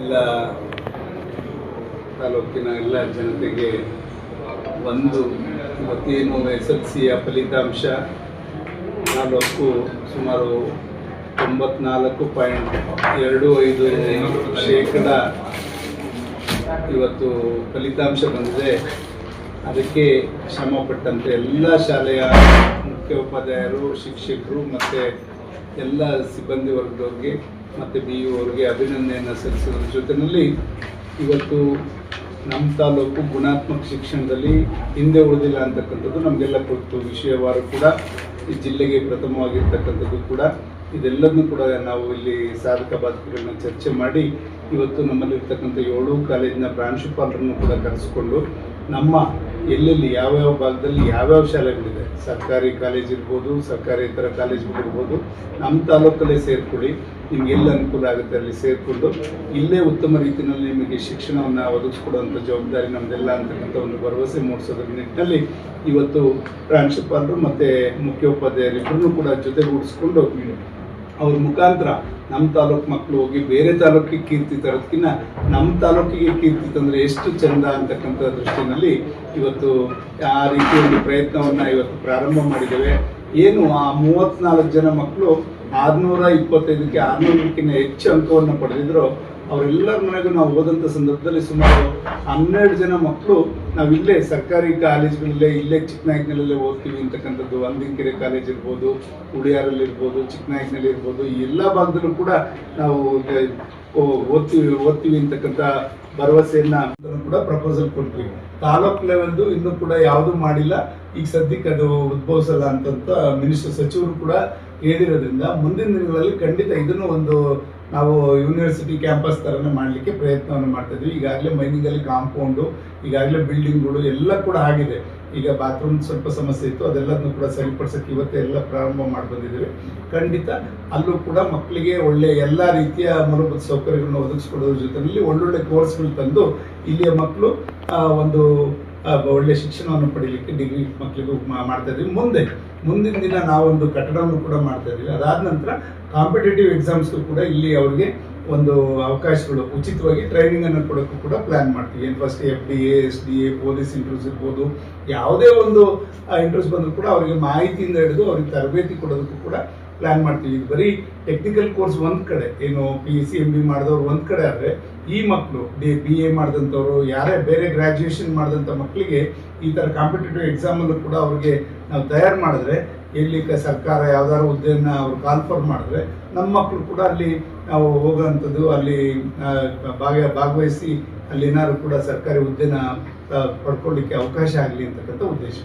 ಎಲ್ಲ ತಾಲೂಕಿನ ಎಲ್ಲ ಜನತೆಗೆ ಇವತ್ತೇನು SSLCಯ ಫಲಿತಾಂಶ ಸುಮಾರು 94.25% ಇವತ್ತು ಫಲಿತಾಂಶ ಬಂದಿದೆ. ಅದಕ್ಕೆ ಶ್ರಮಪಟ್ಟಂತೆ ಎಲ್ಲ ಶಾಲೆಯ ಮುಖ್ಯೋಪಾಧ್ಯಾಯರು, ಶಿಕ್ಷಕರು ಮತ್ತು ಎಲ್ಲ ಸಿಬ್ಬಂದಿ ವರ್ಗದವ್ರಿಗೆ ಮತ್ತು BU ಅವ್ರಿಗೆ ಅಭಿನಂದನೆಯನ್ನು ಸಲ್ಲಿಸೋದ್ರ ಜೊತೆಯಲ್ಲಿ ಇವತ್ತು ನಮ್ಮ ತಾಲೂಕು ಗುಣಾತ್ಮಕ ಶಿಕ್ಷಣದಲ್ಲಿ ಹಿಂದೆ ಉಳಿದಿಲ್ಲ ಅಂತಕ್ಕಂಥದ್ದು ನಮಗೆಲ್ಲ ಗೊತ್ತು. ವಿಷಯವಾರು ಕೂಡ ಈ ಜಿಲ್ಲೆಗೆ ಪ್ರಥಮವಾಗಿರ್ತಕ್ಕಂಥದ್ದು ಕೂಡ ಇದೆಲ್ಲದನ್ನು ಕೂಡ ನಾವು ಇಲ್ಲಿ ಸಾಧಕ ಬಾಧಕಗಳನ್ನ ಚರ್ಚೆ ಮಾಡಿ ಇವತ್ತು ನಮ್ಮಲ್ಲಿರ್ತಕ್ಕಂಥ 7 ಕಾಲೇಜಿನ ಪ್ರಾಂಶುಪಾಲರನ್ನು ಕೂಡ ಕರೆಸಿಕೊಂಡು ನಮ್ಮ ಎಲ್ಲೆಲ್ಲಿ ಯಾವ್ಯಾವ ಭಾಗದಲ್ಲಿ ಯಾವ್ಯಾವ ಶಾಲೆಗಳಿದೆ, ಸರ್ಕಾರಿ ಕಾಲೇಜ್ ಇರ್ಬೋದು, ಸರ್ಕಾರೇತರ ಕಾಲೇಜುಗಳಿರ್ಬೋದು, ನಮ್ಮ ತಾಲೂಕಲ್ಲೇ ಸೇರಿಕೊಳ್ಳಿ, ನಿಮಗೆಲ್ಲ ಅನುಕೂಲ ಆಗುತ್ತೆ ಅಲ್ಲಿ ಸೇರಿಕೊಂಡು ಇಲ್ಲೇ ಉತ್ತಮ ರೀತಿಯಲ್ಲಿ ನಿಮಗೆ ಶಿಕ್ಷಣವನ್ನು ಒದಗಿಸ್ಕೊಡುವಂಥ ಜವಾಬ್ದಾರಿ ನಮ್ಮದೆಲ್ಲ ಅಂತಕ್ಕಂಥ ಒಂದು ಭರವಸೆ ಮೂಡಿಸೋದ್ರ ನಿಟ್ಟಿನಲ್ಲಿ ಇವತ್ತು ಪ್ರಾಂಶುಪಾಲರು ಮತ್ತು ಮುಖ್ಯೋಪಾಧ್ಯಾಯರಿಬ್ಬರನ್ನು ಕೂಡ ಜೊತೆಗೂಡಿಸ್ಕೊಂಡು ಅವ್ರ ಮುಖಾಂತರ ನಮ್ಮ ತಾಲೂಕು ಮಕ್ಕಳು ಹೋಗಿ ಬೇರೆ ತಾಲೂಕಿಗೆ ಕೀರ್ತಿ ತರೋದಕ್ಕಿಂತ ನಮ್ಮ ತಾಲೂಕಿಗೆ ಕೀರ್ತಿ ತಂದರೆ ಎಷ್ಟು ಚಂದ ಅಂತಕ್ಕಂಥ ದೃಷ್ಟಿಯಲ್ಲಿ ಇವತ್ತು ಆ ರೀತಿ ಒಂದು ಪ್ರಯತ್ನವನ್ನು ಇವತ್ತು ಪ್ರಾರಂಭ ಮಾಡಿದ್ದೇವೆ. ಏನು ಆ 34 ಜನ ಮಕ್ಕಳು 625ಕ್ಕೆ 600ಕ್ಕಿಂತ ಹೆಚ್ಚು ಅಂಕವನ್ನು ಪಡೆದಿದ್ರು. ಅವರೆಲ್ಲರ ಮನೆಗೂ ನಾವು ಹೋದಂಥ ಸಂದರ್ಭದಲ್ಲಿ ಸುಮಾರು 12 ಜನ ಮಕ್ಕಳು ನಾವಿಲ್ಲೇ ಸರ್ಕಾರಿ ಕಾಲೇಜುಗಳಲ್ಲೇ ಇಲ್ಲೇ ಚಿಕ್ಕನಾಯಕನಲ್ಲೇ ಓದ್ತೀವಿ ಅಂತಕ್ಕಂಥದ್ದು. ಅಂದಿನಕೆರೆ ಕಾಲೇಜ್ ಇರ್ಬೋದು, ಉಳಿಯಾರಲ್ಲಿರ್ಬೋದು, ಚಿಕ್ಕನಾಯಕನಲ್ಲಿ ಇರ್ಬೋದು, ಈ ಎಲ್ಲ ಭಾಗದಲ್ಲೂ ಕೂಡ ನಾವು ಓದ್ತೀವಿ ಅಂತಕ್ಕಂಥ ಭರವಸೆಯನ್ನು ಕೂಡ ಪ್ರಪೋಸಲ್ ಕೊಟ್ವಿ. ತಾಲೂಕು ಲೆವೆಲ್ದು ಇನ್ನೂ ಕೂಡ ಯಾವುದೂ ಮಾಡಿಲ್ಲ, ಈಗ ಸದ್ಯಕ್ಕೆ ಅದು ಉದ್ಭವಿಸಲ್ಲ ಅಂತಂತ ಮಿನಿಸ್ಟರ್ ಸಚಿವರು ಕೂಡ ಹೇಳಿರೋದ್ರಿಂದ ಮುಂದಿನ ದಿನಗಳಲ್ಲಿ ಖಂಡಿತ ಇದನ್ನು ಒಂದು ನಾವು ಯೂನಿವರ್ಸಿಟಿ ಕ್ಯಾಂಪಸ್ ಥರನೇ ಮಾಡಲಿಕ್ಕೆ ಪ್ರಯತ್ನವನ್ನು ಮಾಡ್ತಾ ಇದ್ವಿ. ಈಗಾಗಲೇ ಮೈನಿಂಗಲ್ಲಿ ಕಾಂಪೌಂಡು, ಈಗಾಗಲೇ ಬಿಲ್ಡಿಂಗ್ಗಳು ಎಲ್ಲ ಕೂಡ ಆಗಿದೆ. ಈಗ ಬಾತ್ರೂಮ್ ಸ್ವಲ್ಪ ಸಮಸ್ಯೆ ಇತ್ತು, ಅದೆಲ್ಲದನ್ನು ಕೂಡ ಸರಿಪಡಿಸೋಕ್ಕೆ ಇವತ್ತೇ ಎಲ್ಲ ಪ್ರಾರಂಭ ಮಾಡಿ ಬಂದಿದ್ದೀವಿ. ಖಂಡಿತ ಅಲ್ಲೂ ಕೂಡ ಮಕ್ಕಳಿಗೆ ಒಳ್ಳೆ ಎಲ್ಲ ರೀತಿಯ ಮೂಲಭೂತ ಸೌಕರ್ಯಗಳನ್ನು ಒದಗಿಸ್ಕೊಡೋದ್ರ ಜೊತೆಯಲ್ಲಿ ಒಳ್ಳೊಳ್ಳೆ ಕೋರ್ಸ್ಗಳು ತಂದು ಇಲ್ಲಿಯ ಮಕ್ಕಳು ಒಂದು ಒಳ್ಳೆ ಶಿಕ್ಷಣವನ್ನು ಪಡೀಲಿಕ್ಕೆ ಡಿಗ್ರಿ ಮಕ್ಕಳಿಗೂ ಮಾಡ್ತಾ ಇದ್ದೀವಿ. ಮುಂದಿನ ದಿನ ನಾವೊಂದು ಕಟ್ಟಡವನ್ನು ಕೂಡ ಮಾಡ್ತಾ ಇದ್ದೀವಿ. ಅದಾದ ನಂತರ ಕಾಂಪಿಟೇಟಿವ್ ಎಕ್ಸಾಮ್ಸ್ಗೂ ಕೂಡ ಇಲ್ಲಿ ಅವ್ರಿಗೆ ಒಂದು ಅವಕಾಶಗಳು ಉಚಿತವಾಗಿ ಟ್ರೈನಿಂಗನ್ನು ಕೊಡೋಕ್ಕೂ ಕೂಡ ಪ್ಲ್ಯಾನ್ ಮಾಡ್ತೀವಿ. ಏನು first FDA, SDA, police interviews ಇರ್ಬೋದು, ಯಾವುದೇ ಒಂದು ಇಂಟರ್ವ್ಯೂಸ್ ಬಂದರೂ ಕೂಡ ಅವರಿಗೆ ಮಾಹಿತಿಯಿಂದ ಹಿಡಿದು ಅವ್ರಿಗೆ ತರಬೇತಿ ಕೊಡೋದಕ್ಕೂ ಕೂಡ ಪ್ಲ್ಯಾನ್ ಮಾಡ್ತೀವಿ. ಇದು ಬರೀ ಟೆಕ್ನಿಕಲ್ ಕೋರ್ಸ್ ಒಂದು ಕಡೆ, ಏನು PUC MB ಮಾಡಿದವ್ರು ಒಂದು ಕಡೆ ಆದರೆ ಈ ಮಕ್ಕಳು BA ಮಾಡಿದಂಥವ್ರು, ಯಾರೇ ಬೇರೆ ಗ್ರ್ಯಾಜುಯೇಷನ್ ಮಾಡಿದಂಥ ಮಕ್ಕಳಿಗೆ ಈ ಥರ ಕಾಂಪಿಟೇಟಿವ್ ಎಕ್ಸಾಮಲ್ಲೂ ಕೂಡ ಅವ್ರಿಗೆ ನಾವು ತಯಾರು ಮಾಡಿದ್ರೆ, ಎಲ್ಲಿ ಸರ್ಕಾರ ಯಾವ್ದಾದ್ರು ಹುದ್ದೆಯನ್ನು ಅವ್ರು ಕಾಲ್ಫರ್ ಮಾಡಿದ್ರೆ ನಮ್ಮ ಮಕ್ಕಳು ಕೂಡ ಅಲ್ಲಿ ನಾವು ಹೋಗೋವಂಥದ್ದು, ಅಲ್ಲಿ ಭಾಗವಹಿಸಿ ಅಲ್ಲಿ ಏನಾದ್ರು ಕೂಡ ಸರ್ಕಾರಿ ಹುದ್ದೆನ ಪಡ್ಕೊಳ್ಳಿಕ್ಕೆ ಅವಕಾಶ ಆಗಲಿ ಅಂತಕ್ಕಂಥ ಉದ್ದೇಶ.